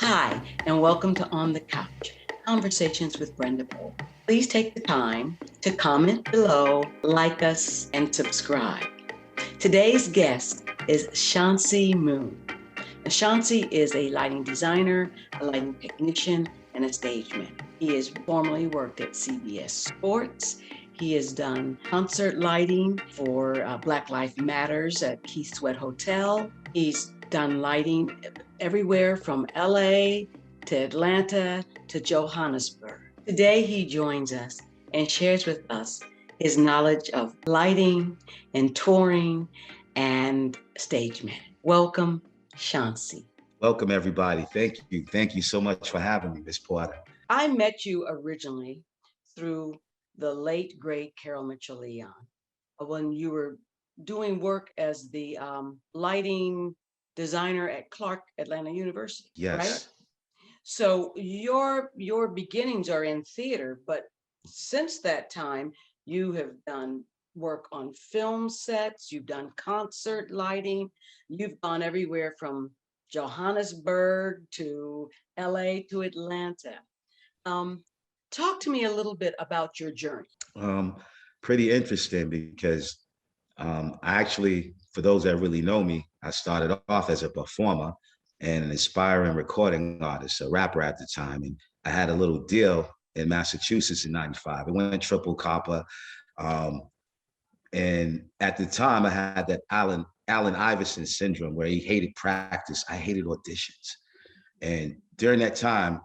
Hi, and welcome to On the Couch, Conversations with Brenda Pohl. Please take the time to comment below, like us, and subscribe. Today's guest is Shawncy Moon. Now, Shawncy is a lighting designer, a lighting technician, and a stage man. He has formerly worked at CBS Sports. He has done concert lighting for Black Lives Matters at Keith Sweat Hotel. He's done lighting everywhere from LA to Atlanta to Johannesburg. Today, he joins us and shares with us his knowledge of lighting and touring and stage management. Welcome, Shawncy. Welcome, everybody. Thank you. Thank you so much for having me, Miss Porter. I met you originally through the late, great Carol Mitchell-Leon when you were doing work as the lighting designer at Clark Atlanta University, Yes. Right? So your beginnings are in theater, but since that time, you have done work on film sets, you've done concert lighting, you've gone everywhere from Johannesburg to LA to Atlanta. Um, Talk to me a little bit about your journey. Um, Pretty interesting because I actually, for those that really know me, I started off as a performer and an aspiring recording artist, a rapper at the time. And I had a little deal in Massachusetts in 95. It went triple copper. Um, and at the time, I had that Allen Iverson syndrome where he hated practice. I hated auditions. And during that time,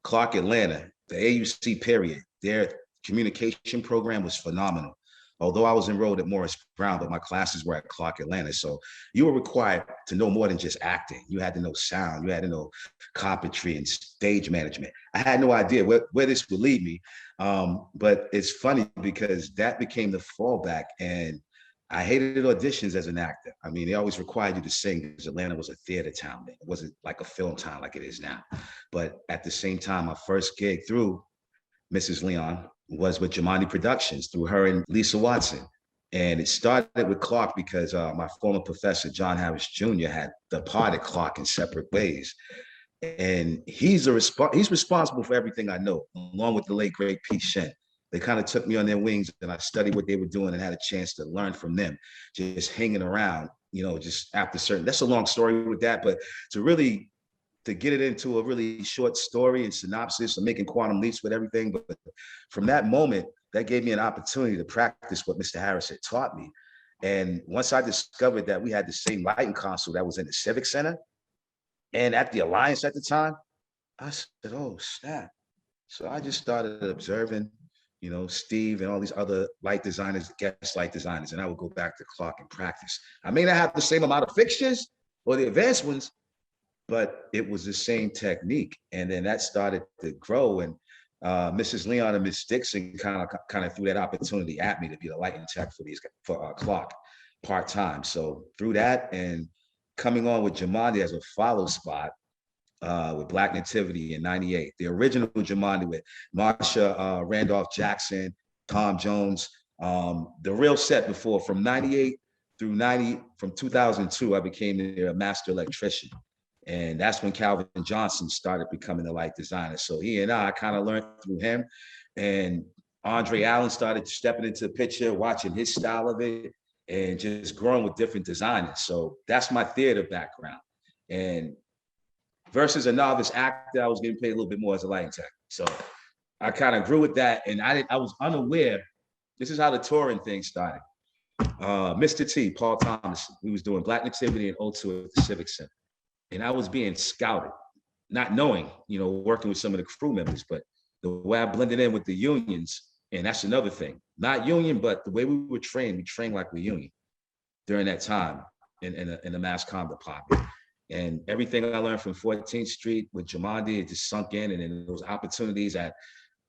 Clark Atlanta, the AUC period, their communication program was phenomenal. Although I was enrolled at Morris Brown, but my classes were at Clark Atlanta. So you were required to know more than just acting. You had to know sound, you had to know carpentry and stage management. I had no idea where this would lead me. But it's funny because that became the fallback. And I hated auditions as an actor. I mean, they always required you to sing because Atlanta was a theater town. It wasn't like a film town like it is now. But at the same time, my first gig through Mrs. Leon was with Jamani Productions through her and Lisa Watson. And it started with Clark because my former professor, John Harris Jr., had departed Clark in separate ways. And he's responsible for everything I know, along with the late great Pete Shen. They kind of took me on their wings and I studied what they were doing and had a chance to learn from them, just hanging around, just after certain, that's a long story with that, but to get it into a really short story and synopsis and making quantum leaps with everything. But from that moment, that gave me an opportunity to practice what Mr. Harris had taught me. And once I discovered that we had the same lighting console that was in the Civic Center and at the Alliance at the time, I said, oh, snap. So I just started observing, Steve and all these other light designers, guest light designers, and I would go back to Clark and practice. I may not have the same amount of fixtures or the advanced ones, but it was the same technique. And then that started to grow. And Mrs. Leon and Miss Dixon kind of threw that opportunity at me to be the lighting tech for Clark part-time. So through that and coming on with Jamandi as a follow spot, with Black Nativity in 98. The original Jumanji with Marsha Randolph Jackson, Tom Jones. The real set before from 98 through 90, from 2002, I became their master electrician. And that's when Calvin Johnson started becoming a light designer. So he and I kind of learned through him. And Andre Allen started stepping into the picture, watching his style of it, and just growing with different designers. So that's my theater background. And versus a novice actor, I was getting paid a little bit more as a lighting tech. So I kind of grew with that. And I was unaware. This is how the touring thing started. Mr. T, Paul Thomas, we was doing Black Nativity in '02 at the Civic Center. And I was being scouted, not knowing, working with some of the crew members, but the way I blended in with the unions, and that's another thing, not union, but the way we trained like we union during that time in the mass comm department. And everything I learned from 14th Street with Jamandi, it just sunk in. And then those opportunities at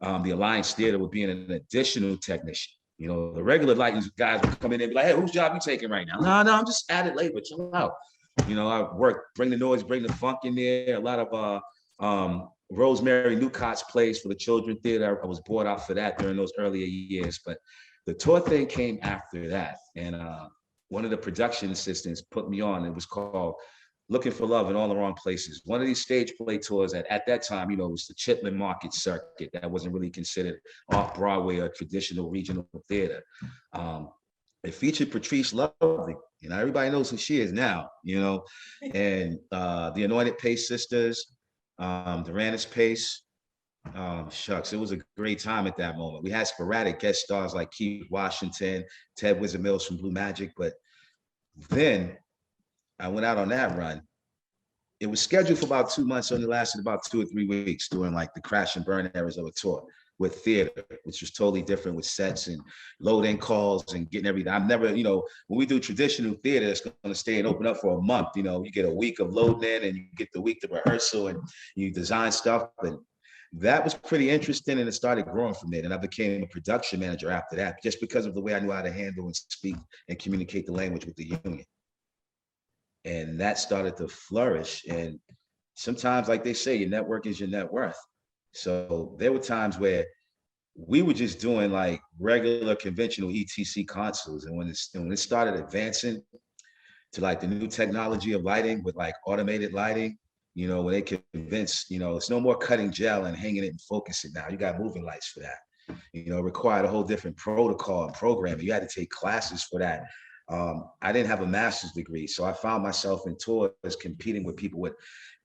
the Alliance Theater with being an additional technician. The regular lighting guys would come in and be like, hey, whose job you taking right now? No, I'm just added labor, chill out. I worked, bring the noise, bring the funk in there. A lot of Rosemary Newcott's plays for the Children Theater. I was brought out for that during those earlier years. But the tour thing came after that. And one of the production assistants put me on. It was called looking for love in all the wrong places. One of these stage play tours at that time, you know, was the Chitlin Market Circuit. That wasn't really considered off Broadway or traditional regional theater. It featured Patrice Lovely. You know, everybody knows who she is now, you know, and the Anointed Pace sisters, Duranis Pace. Shucks, it was a great time at that moment. We had sporadic guest stars like Keith Washington, Ted Wizard Mills from Blue Magic, but then I went out on that run. It was scheduled for about 2 months, only lasted about 2 or 3 weeks during like the crash and burn eras of a tour with theater, which was totally different with sets and load-in calls and getting everything. I've never, you know, when we do traditional theater, it's going to stay and open up for a month. You know, you get a week of loading in and you get the week of rehearsal and you design stuff. And that was pretty interesting, and it started growing from there. And I became a production manager after that, just because of the way I knew how to handle and speak and communicate the language with the union. And that started to flourish. And sometimes, like they say, your network is your net worth. So there were times where we were just doing like regular conventional ETC consoles. And when it started advancing to like the new technology of lighting with like automated lighting, you know, when they convinced, you know, it's no more cutting gel and hanging it and focusing now. You got moving lights for that. You know, it required a whole different protocol and programming. You had to take classes for that. I didn't have a master's degree, so I found myself in tours competing with people with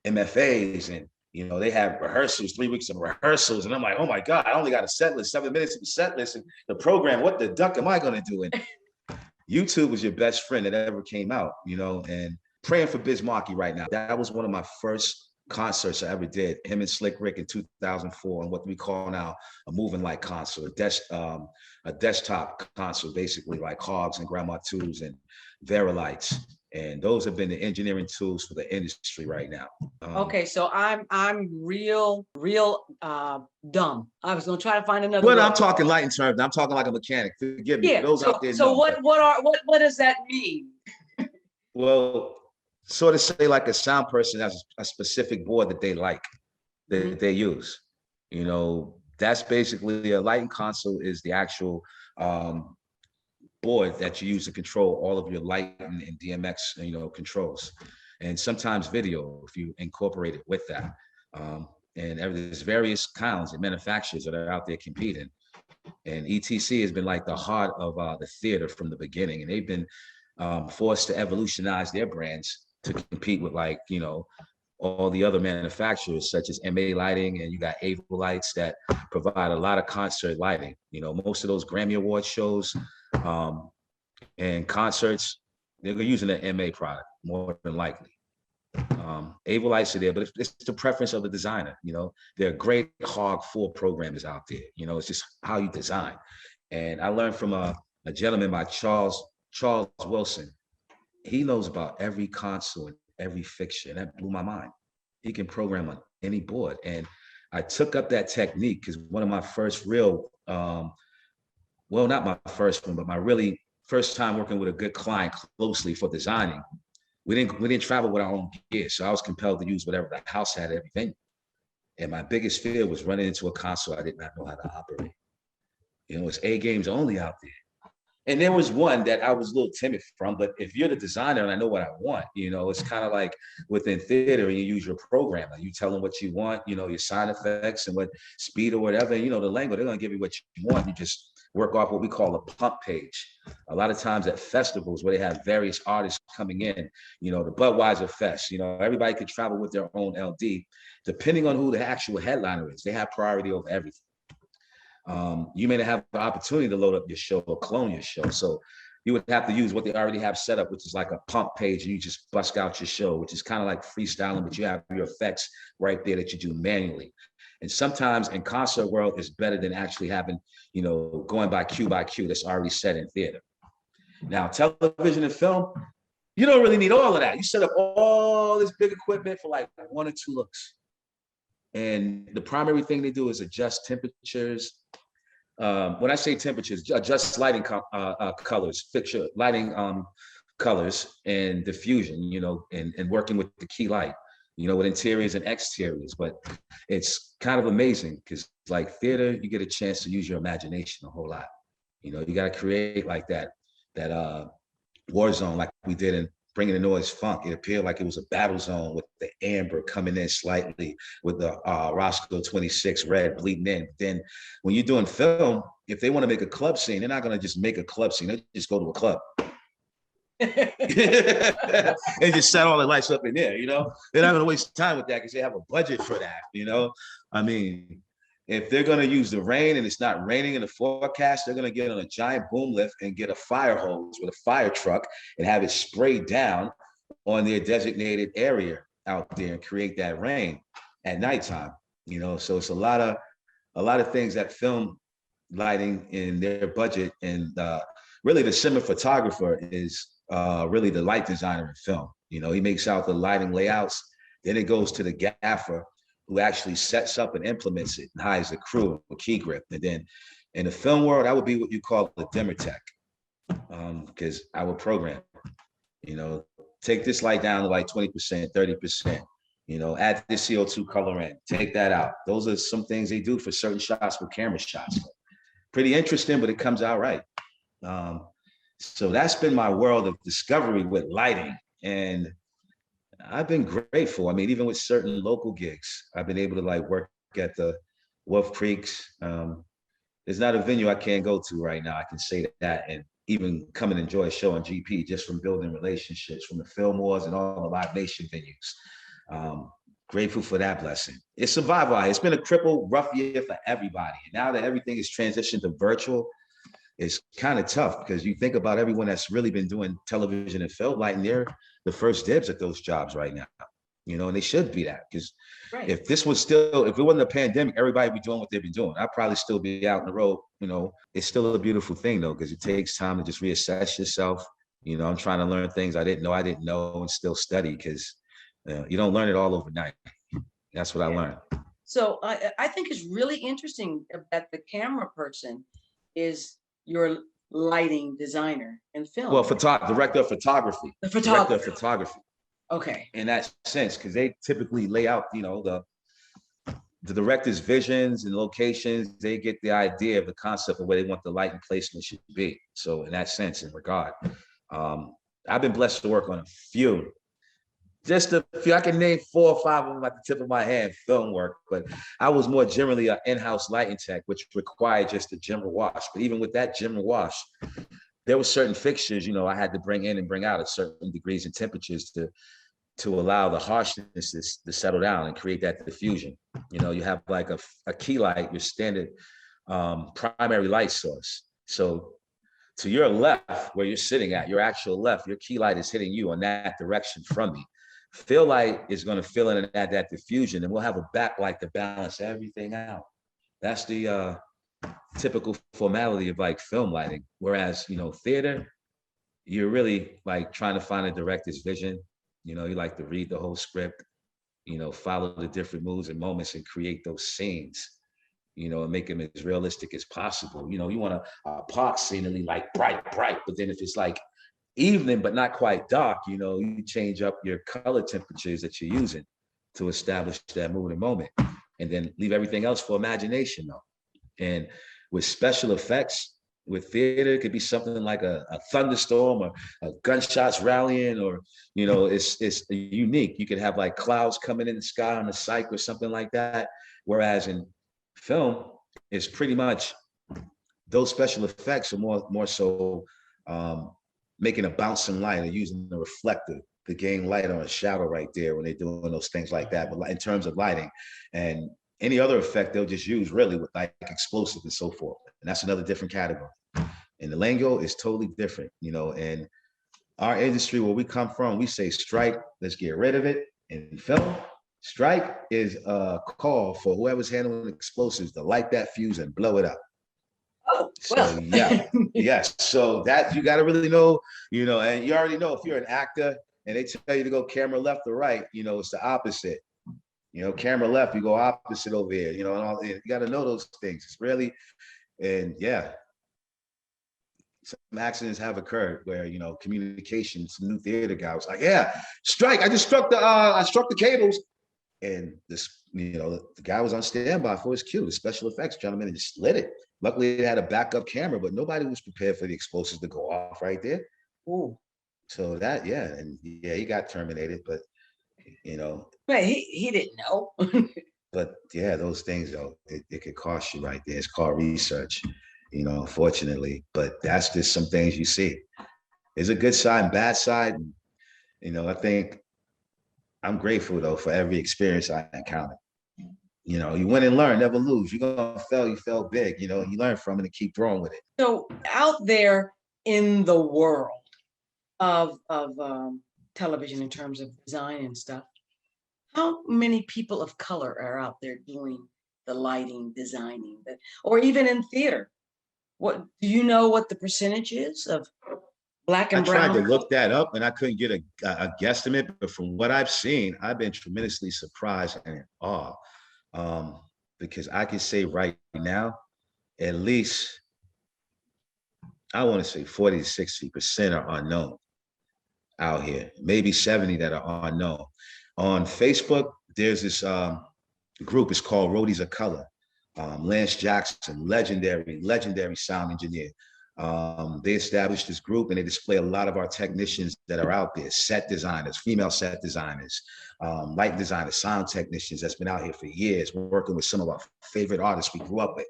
MFAs, and you know they have rehearsals, 3 weeks of rehearsals, and I'm like, oh my god, I only got a set list, 7 minutes of the set list, and the program. What the duck am I going to do? And YouTube was your best friend that ever came out, you know. And praying for Biz Markie right now. That was one of my first concerts I ever did. Him and Slick Rick in 2004, and what we call now a moving light concert, a desktop console, basically like Hogs and Grandma Twos and Verilights. And those have been the engineering tools for the industry right now. Okay, so I'm real dumb. I was gonna try to find another. Well, I'm talking light in terms. I'm talking like a mechanic. Forgive me. Yeah. Those out there. So what does that mean? Well, sort of say like a sound person has a specific board that they like, that they use. You know, that's basically a lighting console is the actual board that you use to control all of your light and DMX, you know, controls, and sometimes video if you incorporate it with that. And there's various kinds of manufacturers that are out there competing. And ETC has been like the heart of the theater from the beginning, and they've been forced to evolutionize their brands to compete with, like, you know, all the other manufacturers such as MA Lighting, and you got Ava Lights that provide a lot of concert lighting. You know, most of those Grammy Award shows and concerts, they're using the MA product more than likely. Ava Lights are there, but it's the preference of the designer. You know, there are great Hog 4 programmers out there. You know, it's just how you design. And I learned from a gentleman by Charles Wilson. He knows about every console and every fixture, and that blew my mind. He can program on any board. And I took up that technique because one of my first real, well, not my first one, but my really first time working with a good client closely for designing, we didn't travel with our own gear. So I was compelled to use whatever the house had at every venue. And my biggest fear was running into a console I did not know how to operate. You know, it's A games only out there. And there was one that I was a little timid from, but if you're the designer and I know what I want, you know, it's kind of like within theater, you use your programmer. You tell them what you want, you know, your sound effects and what speed or whatever, you know, the language, they're going to give you what you want. You just work off what we call a pump page. A lot of times at festivals where they have various artists coming in, you know, the Budweiser Fest, you know, everybody could travel with their own LD. Depending on who the actual headliner is, they have priority over everything. You may not have the opportunity to load up your show or clone your show. So you would have to use what they already have set up, which is like a pump page, and you just bust out your show, which is kind of like freestyling, but you have your effects right there that you do manually. And sometimes in concert world, it's better than actually having, you know, going by cue that's already set in theater. Now, television and film, you don't really need all of that. You set up all this big equipment for like 1 or 2 looks. And the primary thing they do is adjust temperatures. When I say temperatures, adjust lighting colors, fixture lighting colors and diffusion, you know, and working with the key light, you know, with interiors and exteriors. But it's kind of amazing because like theater, you get a chance to use your imagination a whole lot. You know, you got to create like that war zone like we did in bringing the noise funk. It appeared like it was a battle zone with the amber coming in slightly, with the Roscoe 26 red bleeding in. Then when you're doing film, if they want to make a club scene, they're not going to just make a club scene. They just go to a club. And just set all the lights up in there, you know? They're not going to waste time with that because they have a budget for that, you know? I mean, if they're going to use the rain and it's not raining in the forecast, they're going to get on a giant boom lift and get a fire hose with a fire truck and have it sprayed down on their designated area out there and create that rain at nighttime. You know, so it's a lot of things that film lighting in their budget, and really the cinematographer is really the light designer in film. You know, he makes out the lighting layouts, then it goes to the gaffer, who actually sets up and implements it and hires a crew, a key grip. And then in the film world, that would be what you call the dimmer tech, because I would program, you know, take this light down to like 20%, 30%, you know, add this CO2 color in, take that out. Those are some things they do for certain shots, for camera shots. Pretty interesting, but it comes out right. So that's been my world of discovery with lighting. And I've been grateful. I mean, even with certain local gigs, I've been able to like work at the Wolf Creeks. There's not a venue I can't go to right now, I can say that, and even come and enjoy a show on GP just from building relationships from the Film Wars and all the Live Nation venues. Grateful for that blessing. It's survival. It's been a crippled, rough year for everybody. And now that everything is transitioned to virtual, it's kind of tough because you think about everyone that's really been doing television and film lighting, they're the first dibs at those jobs right now, you know, and they should be that, because if this was still, if it wasn't a pandemic, everybody would be doing what they've been doing. I'd probably still be out on the road, you know. It's still a beautiful thing though, because it takes time to just reassess yourself. You know, I'm trying to learn things I didn't know and still study, because you don't learn it all overnight. That's what I learned. So I think it's really interesting that the camera person is your lighting designer in film. Well, director of photography. The photographer. Director of photography. Okay. In that sense, because they typically lay out, you know, the director's visions and locations. They get the idea of the concept of where they want the lighting placement should be. So in that sense, in regard, I've been blessed to work on a few. Just a few, I can name 4 or 5 of them at the tip of my hand, film work, but I was more generally an in-house lighting tech, which required just a general wash. But even with that general wash, there were certain fixtures, you know, I had to bring in and bring out at certain degrees and temperatures to allow the harshness to settle down and create that diffusion. You know, you have like a key light, your standard primary light source. So to your left, where you're sitting at, your actual left, your key light is hitting you in that direction from me. Fill light is going to fill in and add that diffusion, and we'll have a backlight to balance everything out. That's the typical formality of like film lighting. Whereas, you know, theater, you're really like trying to find a director's vision. You know, you like to read the whole script, you know, follow the different moods and moments and create those scenes, you know, and make them as realistic as possible. You know, you want a park scenery like bright, but then if it's like evening but not quite dark, you know, you change up your color temperatures that you're using to establish that mood and moment, and then leave everything else for imagination though. And with special effects, with theater, it could be something like a thunderstorm or a gunshots rallying, or, you know, it's unique. You could have like clouds coming in the sky on a cyc or something like that. Whereas in film, it's pretty much those special effects are more so making a bouncing light or using the reflector to gain light on a shadow right there when they're doing those things like that. But in terms of lighting and any other effect, they'll just use really with like explosive and so forth. And that's another different category. And the lingo is totally different, you know, and our industry, where we come from, we say strike, let's get rid of it. In film, strike is a call for whoever's handling explosives to light that fuse and blow it up. Oh, well. So yeah, yes. So that you got to really know, you know, and you already know if you're an actor and they tell you to go camera left or right, you know, it's the opposite. You know, camera left, you go opposite over here, you know, and all, you got to know those things. It's really, and yeah, some accidents have occurred where, you know, communication, some new theater guy was like, yeah, strike, I struck the cables. And this, you know, the guy was on standby for his cue, the special effects gentleman, and just lit it. Luckily, they had a backup camera, but nobody was prepared for the explosives to go off right there. Ooh. So that, yeah, and yeah, he got terminated, but you know, But he didn't know. but yeah, those things though, it could cost you right there. It's called research, unfortunately. But that's just some things you see. There's a good side and bad side. And, I think I'm grateful though for every experience I encountered. You win and learn, never lose. You're gonna fail, you fail big, you learn from it and keep growing with it. So out there in the world of television in terms of design and stuff, how many people of color are out there doing the lighting, designing, or even in theater? What do you know what the percentage is of black I and tried to brown? look that up and I couldn't get a guesstimate, but from what I've seen, I've been tremendously surprised and in awe. Um, because I can say right now, at least I want to say 40 to 60% are unknown out here, maybe 70 that are unknown. On Facebook, there's this group, it's called Roadies of Color. Lance Jackson, legendary sound engineer. They established this group and they display a lot of our technicians that are out there, set designers, female set designers, light designers, sound technicians that's been out here for years, working with some of our favorite artists we grew up with.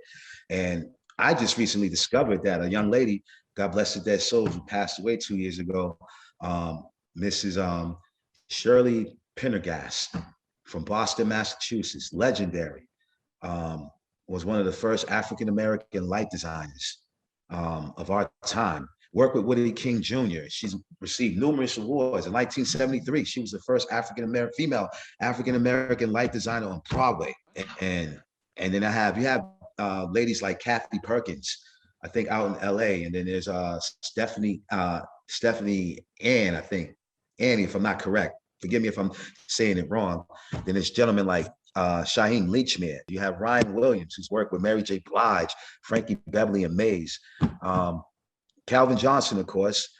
And I just recently discovered that a young lady, God bless her dead soul, who passed away 2 years ago, Mrs. Shirley Pendergast from Boston, Massachusetts, legendary, was one of the first African-American light designers of our time. Worked with Woody King Jr. She's received numerous awards. In 1973, she was the first female African-American light designer on Broadway. And then you have ladies like Kathy Perkins, I think out in LA. And then there's Stephanie Ann, I think, Annie, if I'm not correct. Forgive me if I'm saying it wrong. Then there's gentlemen like Shaheem Leachman. You have Ryan Williams, who's worked with Mary J. Blige, Frankie Beverly and Mays. Calvin Johnson, of course.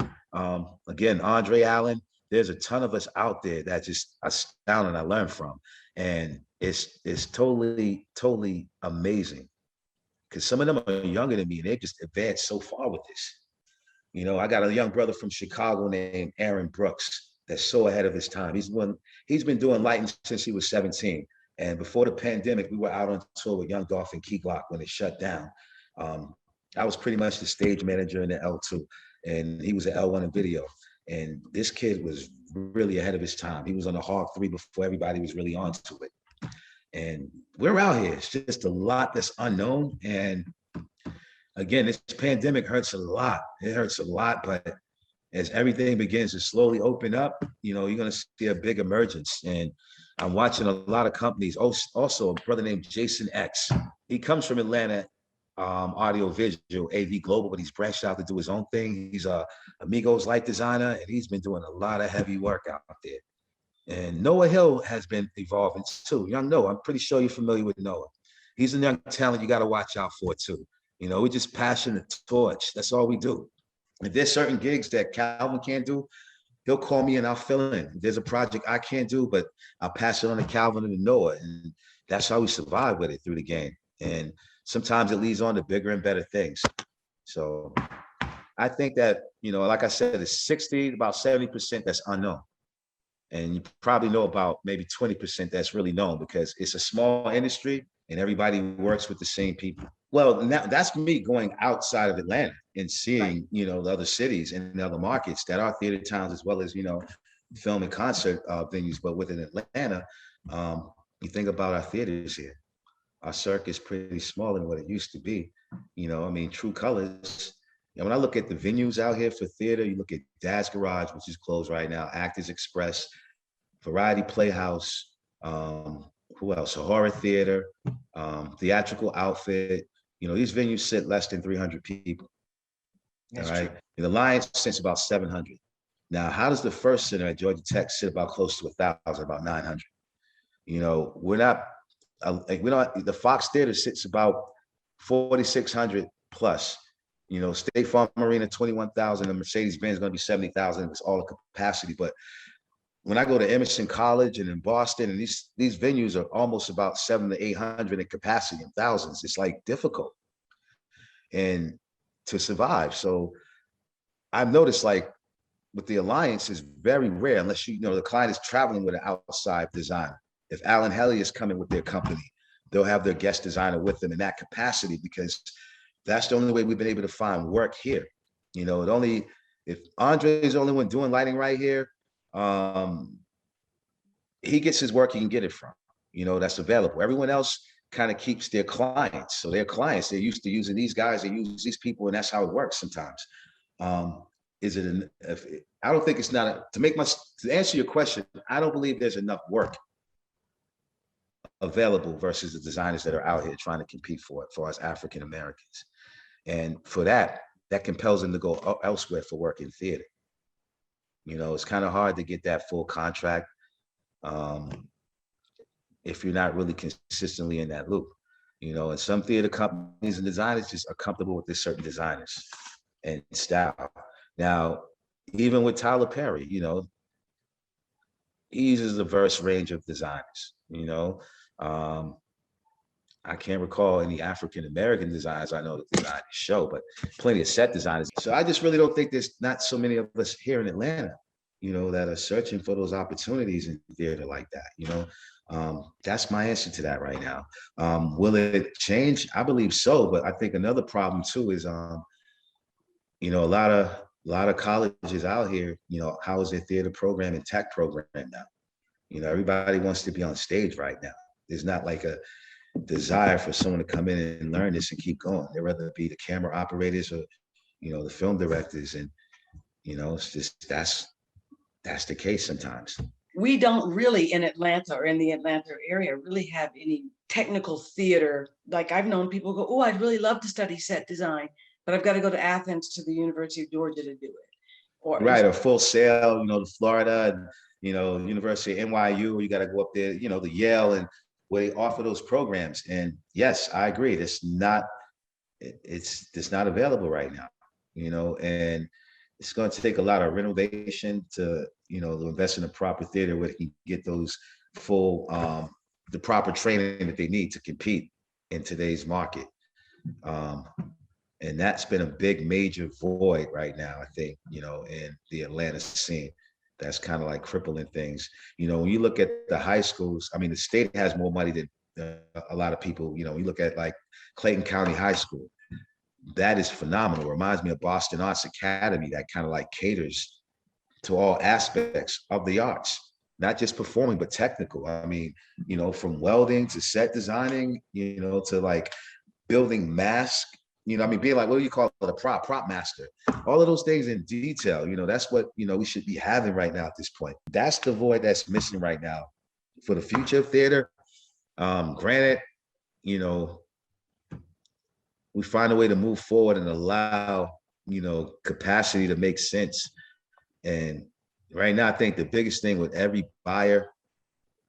Again, Andre Allen. There's a ton of us out there that just astounding I learned from. And it's totally, totally amazing. Because some of them are younger than me and they just advanced so far with this. I got a young brother from Chicago named Aaron Brooks that's so ahead of his time. He's been doing lighting since he was 17. And before the pandemic, we were out on tour with Young Dolph and Key Glock when it shut down. I was pretty much the stage manager in the L2, and he was at L1 in video. And this kid was really ahead of his time. He was on the Hog 3 before everybody was really onto it. And we're out here. It's just a lot that's unknown. And again, this pandemic hurts a lot. It hurts a lot, but as everything begins to slowly open up, you're going to see a big emergence. And I'm watching a lot of companies. Also, a brother named Jason X. He comes from Atlanta, audio visual, AV Global, but he's branched out to do his own thing. He's a Amigos light designer, and he's been doing a lot of heavy work out there. And Noah Hill has been evolving too. Young Noah, I'm pretty sure you're familiar with Noah. He's a young talent you got to watch out for too. We just passing the torch. That's all we do. If there's certain gigs that Calvin can't do, he'll call me and I'll fill in. If there's a project I can't do, but I'll pass it on to Calvin and to Noah. And that's how we survive with it through the game. And sometimes it leads on to bigger and better things. So I think that, like I said, it's about 70% that's unknown. And you probably know about maybe 20% that's really known because it's a small industry and everybody works with the same people. Well, now that's me going outside of Atlanta and seeing, the other cities and the other markets that are theater towns as well as, film and concert venues. But within Atlanta, you think about our theaters here. Our circuit is pretty smaller than what it used to be. True colors. When I look at the venues out here for theater, you look at Dad's Garage, which is closed right now, Actors Express, Variety Playhouse, who else? A horror theater, theatrical outfit. These venues sit less than 300 people. That's all right. And the Lions sits about 700. Now, how does the First Center at Georgia Tech sit about close to 1,000, about 900? We're not, the Fox Theater sits about 4,600 plus. State Farm Arena, 21,000. The Mercedes-Benz is going to be 70,000. It's all a capacity. But when I go to Emerson College and in Boston, and these venues are almost about 700 to 800 in capacity and thousands, it's like difficult and to survive. So I've noticed with the alliance is very rare unless the client is traveling with an outside designer. If Alan Helly is coming with their company, they'll have their guest designer with them in that capacity, because that's the only way we've been able to find work here. If Andre is the only one doing lighting right here, he gets his work, he can get it from, that's available. Everyone else kind of keeps their clients. So their clients, they're used to using these guys, they use these people, and that's how it works sometimes. I don't think it's not to answer your question, I don't believe there's enough work available versus the designers that are out here trying to compete for it, for us African Americans. And for that compels them to go elsewhere for work in theater. It's kind of hard to get that full contract if you're not really consistently in that loop. And some theater companies and designers just are comfortable with this certain designers and style. Now, even with Tyler Perry, he uses a diverse range of designers. I can't recall any African American designers I know that design the show, but plenty of set designers. So I just really don't think there's not so many of us here in Atlanta, that are searching for those opportunities in theater like that. That's my answer to that right now. Will it change? I believe so, but I think another problem too is, a lot of colleges out here, how is their theater program and tech program now? Everybody wants to be on stage right now. There's not like a desire for someone to come in and learn this and keep going. They'd rather be the camera operators or, the film directors. And, it's just, that's the case sometimes. We don't really in Atlanta or in the Atlanta area really have any technical theater. Like I've known people go, oh, I'd really love to study set design, but I've got to go to Athens to the University of Georgia to do it. Or Full Sail, to Florida, and, University of NYU, you got to go up there, the Yale, and where they offer those programs. And yes, I agree. It's not available right now, and it's going to take a lot of renovation to, to invest in a proper theater where they can get those full, the proper training that they need to compete in today's market. And that's been a big major void right now, I think, in the Atlanta scene. That's kind of like crippling things. When you look at the high schools, I mean, the state has more money than a lot of people. You look at like Clayton County High School. That is phenomenal. It reminds me of Boston Arts Academy, that kind of like caters to all aspects of the arts, not just performing, but technical. I mean, from welding to set designing, to like building masks, being like, what do you call it? A prop master, all of those things in detail, that's what, we should be having right now at this point. That's the void that's missing right now for the future of theater. Granted, we find a way to move forward and allow, capacity to make sense. And right now, I think the biggest thing with every buyer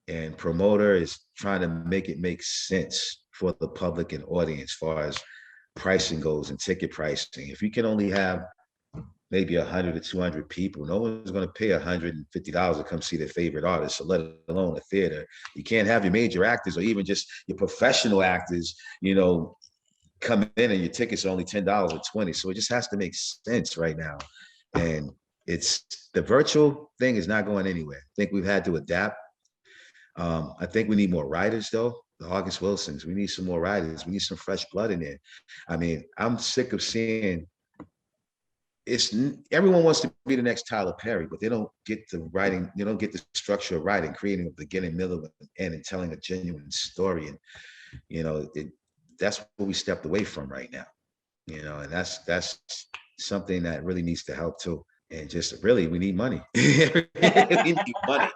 and promoter is trying to make it make sense for the public and audience as far as pricing goes and ticket pricing. If you can only have maybe 100 or 200 people, no one's going to pay $150 to come see their favorite artist, so let alone a theater. You can't have your major actors or even just your professional actors, come in and your tickets are only $10 or $20. So it just has to make sense right now. And the virtual thing is not going anywhere. I think we've had to adapt. I think we need more writers though. The August Wilsons, we need some more writers. We need some fresh blood in there. I mean, I'm sick of seeing everyone wants to be the next Tyler Perry, but they don't get the writing, they don't get the structure of writing, creating a beginning, middle, and end, and telling a genuine story. And, that's what we stepped away from right now, and that's something that really needs to help too. And just really, we need money. We need money.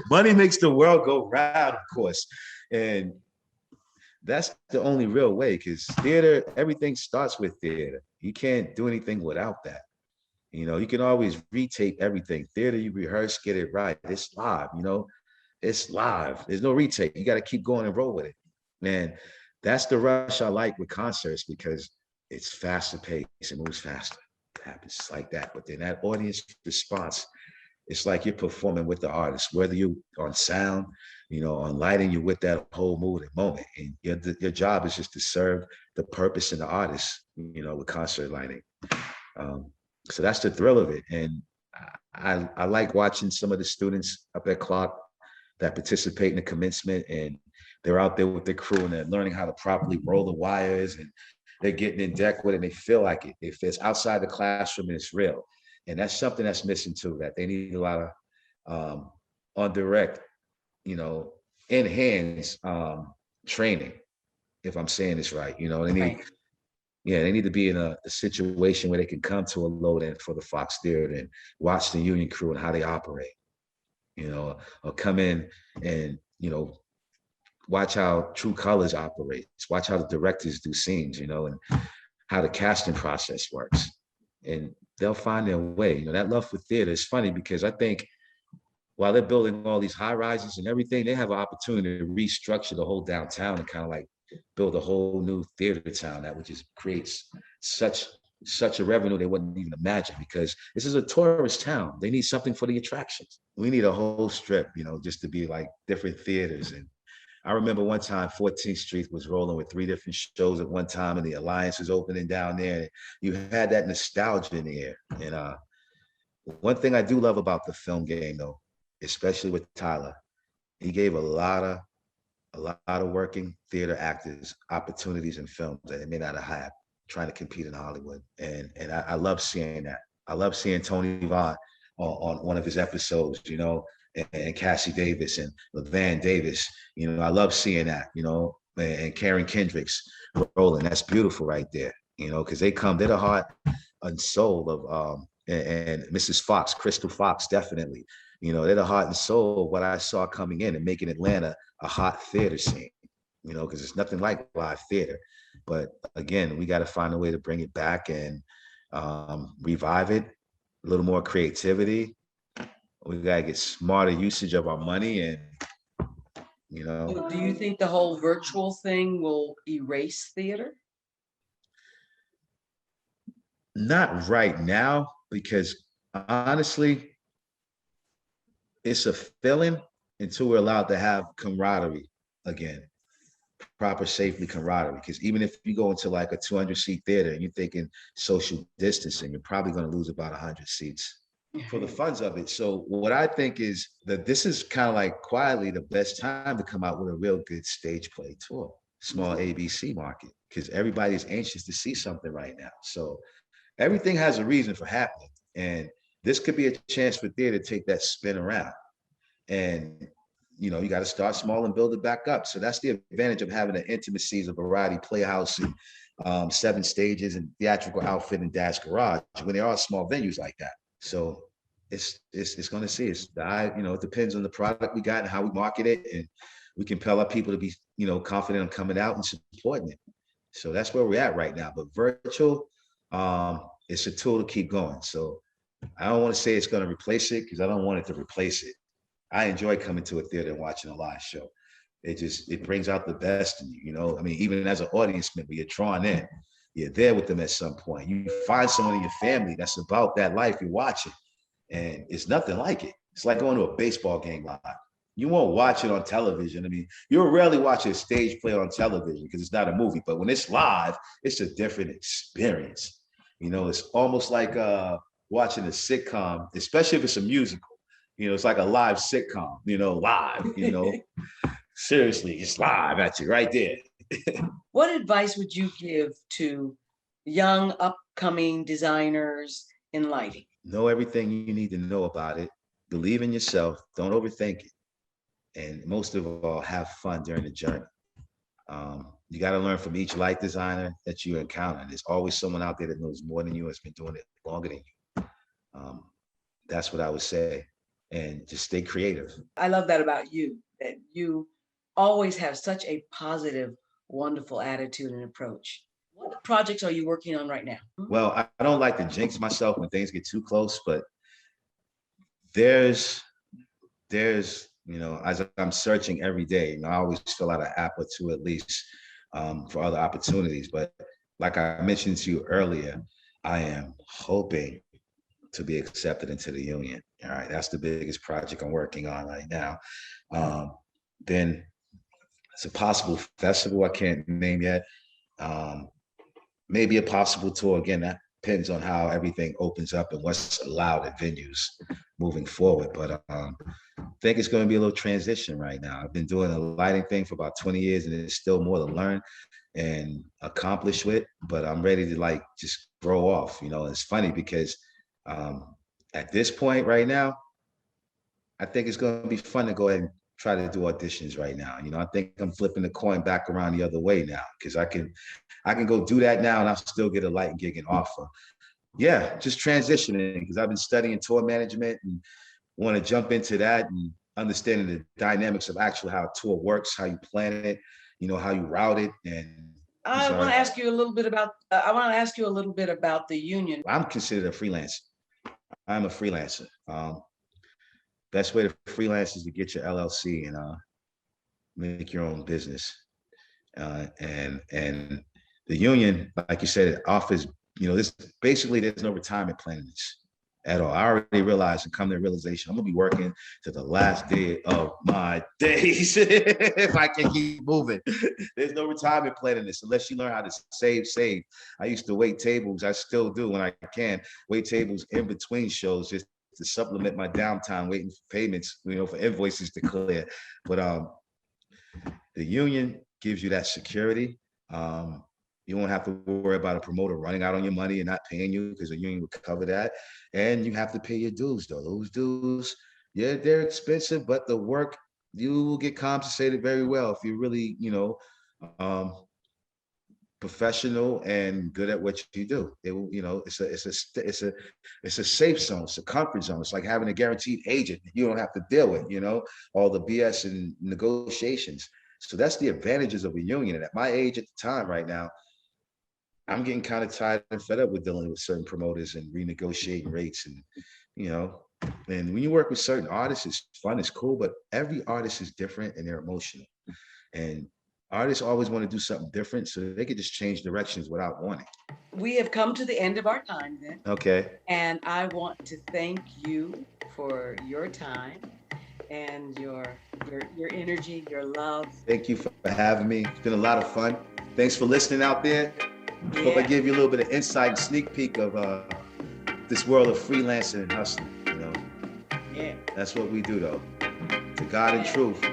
Money makes the world go round, of course. And that's the only real way, because theater, everything starts with theater. You can't do anything without that. You can always retape everything. Theater, you rehearse, get it right. It's live, it's live. There's no retake. You got to keep going and roll with it. And that's the rush I like with concerts, because it's faster paced. It moves faster. It happens like that. But then that audience response, it's like you're performing with the artist, whether you on sound, on lighting, you're with that whole mood and moment. And your job is just to serve the purpose and the artist, with concert lighting. So that's the thrill of it. And I like watching some of the students up at Clark that participate in the commencement, and they're out there with their crew and they're learning how to properly roll the wires, and they're getting in deck with it and they feel like it. If it's outside the classroom and it's real. And that's something that's missing too, that they need a lot of on direct, you know, in hands training, if I'm saying this right. You know, they need, Right. yeah, they need to be in a situation where they can come to a load in for the Fox Theater and watch the union crew and how they operate, you know, or come in and, you know, watch how True Colors operates, watch how the directors do scenes, you know, and how the casting process works. And they'll find their way. You know, that love for theater is funny because I think while they're building all these high rises and everything, they have an opportunity to restructure the whole downtown and kind of like build a whole new theater town that would just creates such a revenue they wouldn't even imagine, because this is a tourist town. They need something for the attractions. We need a whole strip, you know, just to be like different theaters. And I remember one time 14th Street was rolling with 3 different shows at one time, and the Alliance was opening down there. You had that nostalgia in the air. And one thing I do love about the film game, though, especially with Tyler, he gave a lot of working theater actors opportunities in films that they may not have had trying to compete in Hollywood. And I love seeing that. I love seeing Tony Vaughn on one of his episodes, you know, and Cassie Davis and LeVan Davis. You know, I love seeing that, you know, and Karen Kendricks rolling. That's beautiful right there, you know, because they're the heart and soul of and Mrs. Fox, Crystal Fox, definitely. You know, they're the heart and soul of what I saw coming in and making Atlanta a hot theater scene, you know, because it's nothing like live theater. But again, we got to find a way to bring it back and revive it, a little more creativity. We got to get smarter usage of our money. And, you know, So do you think the whole virtual thing will erase theater? not right now, because honestly, it's a feeling until we're allowed to have camaraderie again, proper safely camaraderie. Because even if you go into like a 200-seat theater and you're thinking social distancing, you're probably going to lose about 100 seats for the funds of it. So what I think is that this is kind of like quietly the best time to come out with a real good stage play tour, small ABC market, because everybody's anxious to see something right now. So everything has a reason for happening. And this could be a chance for theater to take that spin around. And, you know, you got to start small and build it back up. So that's the advantage of having the intimacies of Variety Playhouse and 7 stages and theatrical outfit and Dash Garage when there are small venues like that. So it's going to see. You know, it depends on the product we got and how we market it, and we compel our people to be, you know, confident in coming out and supporting it. So that's where we're at right now. But virtual, it's a tool to keep going. So I don't want to say it's going to replace it, because I don't want it to replace it. I enjoy coming to a theater and watching a live show. It brings out the best in you, you know. I mean, even as an audience member, you're drawn in. You're there with them at some point. You find someone in your family that's about that life you're watching, and it's nothing like it. It's like going to a baseball game live. You won't watch it on television. I mean, you'll rarely watch a stage play on television because it's not a movie. But when it's live, it's a different experience. You know, it's almost like watching a sitcom, especially if it's a musical. You know, it's like a live sitcom, you know, live, you know. Seriously, it's live at you right there. What advice would you give to young upcoming designers in lighting? Know everything you need to know about it. Believe in yourself. Don't overthink it. And most of all, have fun during the journey. You got to learn from each light designer that you encounter. There's always someone out there that knows more than you, has been doing it longer than you. That's what I would say. And just stay creative. I love that about you, that you always have such a positive, wonderful attitude and approach. What projects are you working on right now? Well, I don't like to jinx myself when things get too close, but there's, you know, as I'm searching every day, you know, I always fill out an app or two at least for other opportunities. But like I mentioned to you earlier, I am hoping to be accepted into the union. All right, that's the biggest project I'm working on right now. Then it's a possible festival I can't name yet. Maybe a possible tour again. That depends on how everything opens up and what's allowed at venues moving forward. But I think it's going to be a little transition right now. I've been doing a lighting thing for about 20 years, and there's still more to learn and accomplish with, but I'm ready to like just grow off. It's funny because at this point right now, I think it's going to be fun to go ahead and try to do auditions right now. I think I'm flipping the coin back around the other way now, because I can go do that now and I'll still get a light gig and offer. Yeah, just transitioning, because I've been studying tour management and want to jump into that and understanding the dynamics of actually how a tour works, how you plan it, how you route it. And I want to ask you a little bit about. I want to ask you a little bit about the union. I'm considered a freelancer. I'm a freelancer. Best way to freelance is to get your LLC and make your own business. And the union, like you said, it offers, this basically there's no retirement plan in this at all. I already realized and come to the realization I'm gonna be working to the last day of my days if I can keep moving. There's no retirement plan in this unless you learn how to save. I used to wait tables. I still do when I can wait tables in between shows just to supplement my downtime waiting for payments, for invoices to clear. But the union gives you that security. You won't have to worry about a promoter running out on your money and not paying you, because the union will cover that. And you have to pay your dues, though. Those dues, yeah, they're expensive, but the work, you will get compensated very well if you're really, professional and good at what you do. It will, it's a safe zone. It's a comfort zone. It's like having a guaranteed agent. You don't have to deal with, all the BS and negotiations. So that's the advantages of a union. And at my age at the time right now, I'm getting kind of tired and fed up with dealing with certain promoters and renegotiating rates. And, and when you work with certain artists, it's fun, it's cool, but every artist is different and they're emotional. And artists always want to do something different, so they could just change directions without wanting. We have come to the end of our time then. Okay. And I want to thank you for your time and your energy, your love. Thank you for having me. It's been a lot of fun. Thanks for listening out there. Yeah. Hope I gave you a little bit of insight and sneak peek of this world of freelancing and hustling. Yeah. That's what we do, though. To God and truth.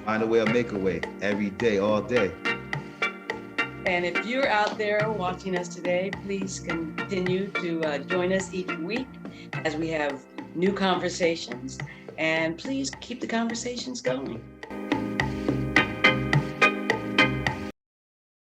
Find a way or make a way every day, all day. And if you're out there watching us today, please continue to join us each week as we have new conversations. And please keep the conversations going.